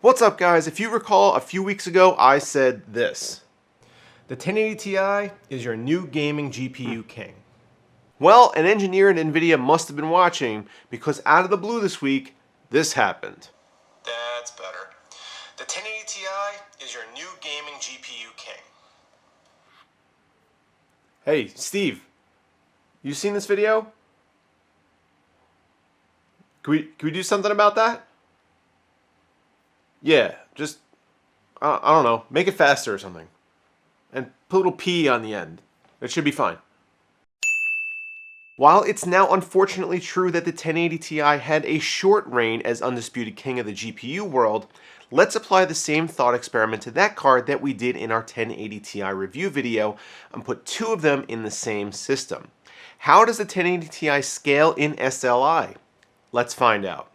What's up, guys? If you recall, a few weeks ago I said this: the 1080 Ti is your new gaming GPU king. Well, an engineer at NVIDIA must have been watching, because out of the blue this week, this happened. That's better. The 1080 Ti is your new gaming GPU king. Hey, Steve, you seen this video? Can we do something about that? Yeah, just, I don't know, make it faster or something. And put a little P on the end. It should be fine. While it's now unfortunately true that the 1080 Ti had a short reign as undisputed king of the GPU world, let's apply the same thought experiment to that card that we did in our 1080 Ti review video and put two of them in the same system. How does the 1080 Ti scale in SLI? Let's find out.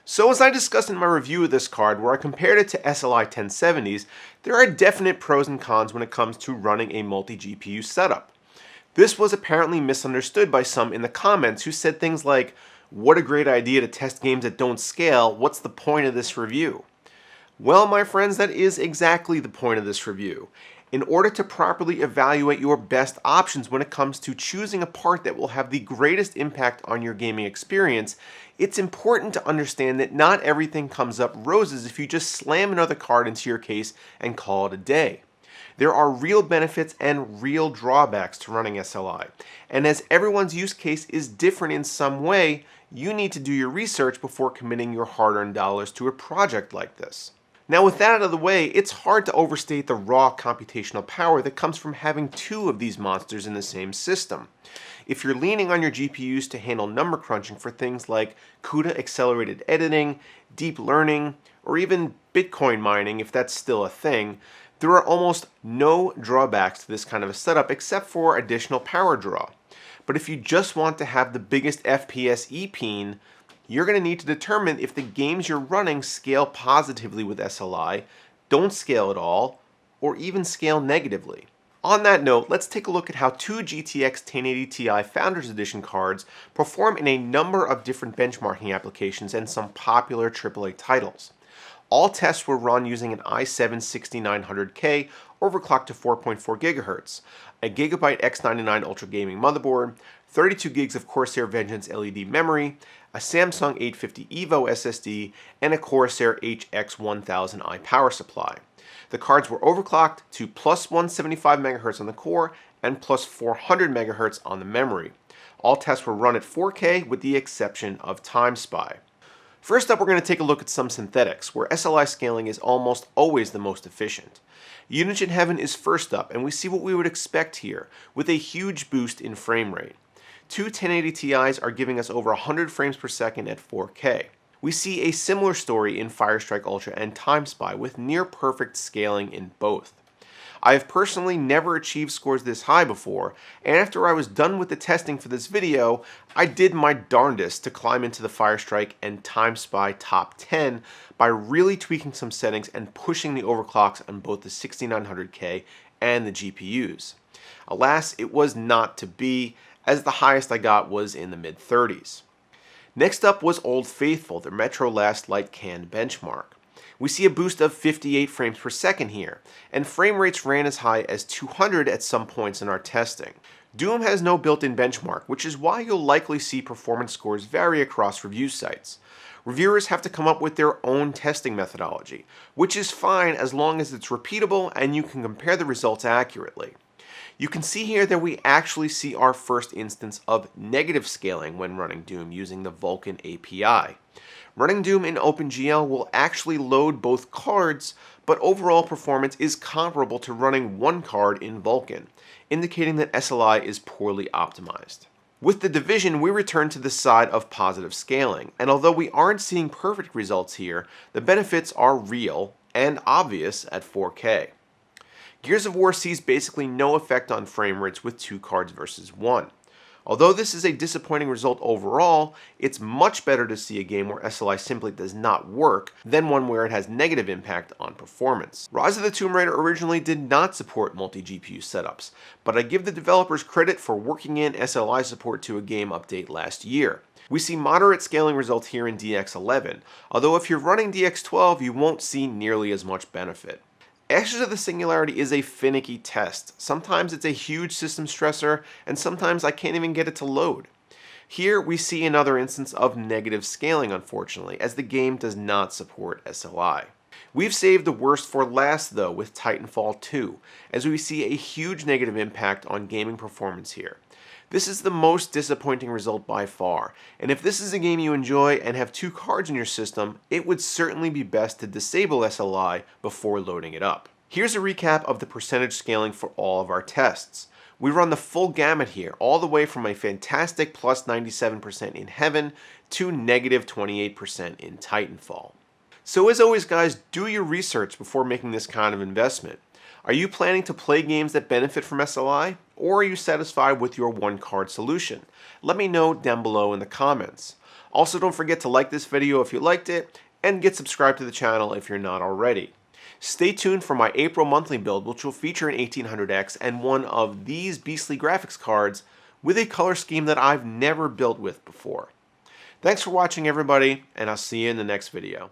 So as I discussed in my review of this card, where I compared it to SLI 1070s, there are definite pros and cons when it comes to running a multi-GPU setup. This was apparently misunderstood by some in the comments who said things like, "What a great idea to test games that don't scale, what's the point of this review?" Well, my friends, that is exactly the point of this review. In order to properly evaluate your best options when it comes to choosing a part that will have the greatest impact on your gaming experience, it's important to understand that not everything comes up roses if you just slam another card into your case and call it a day. There are real benefits and real drawbacks to running SLI, and as everyone's use case is different in some way, you need to do your research before committing your hard-earned dollars to a project like this. Now, with that out of the way, it's hard to overstate the raw computational power that comes from having two of these monsters in the same system. If you're leaning on your GPUs to handle number crunching for things like CUDA accelerated editing, deep learning, or even Bitcoin mining, if that's still a thing, there are almost no drawbacks to this kind of a setup except for additional power draw. But if you just want to have the biggest FPS EPEAN, you're going to need to determine if the games you're running scale positively with SLI, don't scale at all, or even scale negatively. On that note, let's take a look at how two GTX 1080 Ti Founders Edition cards perform in a number of different benchmarking applications and some popular AAA titles. All tests were run using an i7-6900K overclocked to 4.4 GHz, a Gigabyte X99 Ultra Gaming motherboard, 32 gigs of Corsair Vengeance LED memory, a Samsung 850 EVO SSD, and a Corsair HX1000i power supply. The cards were overclocked to plus 175 MHz on the core and plus 400 MHz on the memory. All tests were run at 4K with the exception of TimeSpy. First up, we're going to take a look at some synthetics, where SLI scaling is almost always the most efficient. Unigine Heaven is first up, and we see what we would expect here, with a huge boost in frame rate. Two 1080 Ti's are giving us over 100 frames per second at 4K. We see a similar story in Firestrike Ultra and TimeSpy, with near perfect scaling in both. I have personally never achieved scores this high before, and after I was done with the testing for this video, I did my darndest to climb into the Firestrike and TimeSpy top 10 by really tweaking some settings and pushing the overclocks on both the 6900K and the GPUs. Alas, it was not to be, as the highest I got was in the mid-30s. Next up was Old Faithful, the Metro Last Light canned benchmark. We see a boost of 58 frames per second here, and frame rates ran as high as 200 at some points in our testing. Doom has no built-in benchmark, which is why you'll likely see performance scores vary across review sites. Reviewers have to come up with their own testing methodology, which is fine as long as it's repeatable and you can compare the results accurately. You can see here that we actually see our first instance of negative scaling when running Doom using the Vulkan API. Running Doom in OpenGL will actually load both cards, but overall performance is comparable to running one card in Vulkan, indicating that SLI is poorly optimized. With the Division, we return to the side of positive scaling, and although we aren't seeing perfect results here, the benefits are real and obvious at 4K. Gears of War sees basically no effect on frame rates with two cards versus one. Although this is a disappointing result overall, it's much better to see a game where SLI simply does not work than one where it has negative impact on performance. Rise of the Tomb Raider originally did not support multi-GPU setups, but I give the developers credit for working in SLI support to a game update last year. We see moderate scaling results here in DX11, although if you're running DX12 you won't see nearly as much benefit. Ashes of the Singularity is a finicky test. Sometimes it's a huge system stressor, and sometimes I can't even get it to load. Here we see another instance of negative scaling, unfortunately, as the game does not support SLI. We've saved the worst for last though with Titanfall 2, as we see a huge negative impact on gaming performance here. This is the most disappointing result by far, and if this is a game you enjoy and have 2 cards in your system, it would certainly be best to disable SLI before loading it up. Here's a recap of the percentage scaling for all of our tests. We run the full gamut here, all the way from a fantastic plus 97% in Heaven to negative 28% in Titanfall. So as always guys, do your research before making this kind of investment. Are you planning to play games that benefit from SLI, or are you satisfied with your one card solution? Let me know down below in the comments. Also don't forget to like this video if you liked it, and get subscribed to the channel if you're not already. Stay tuned for my April monthly build, which will feature an 1800X and one of these beastly graphics cards with a color scheme that I've never built with before. Thanks for watching everybody, and I'll see you in the next video.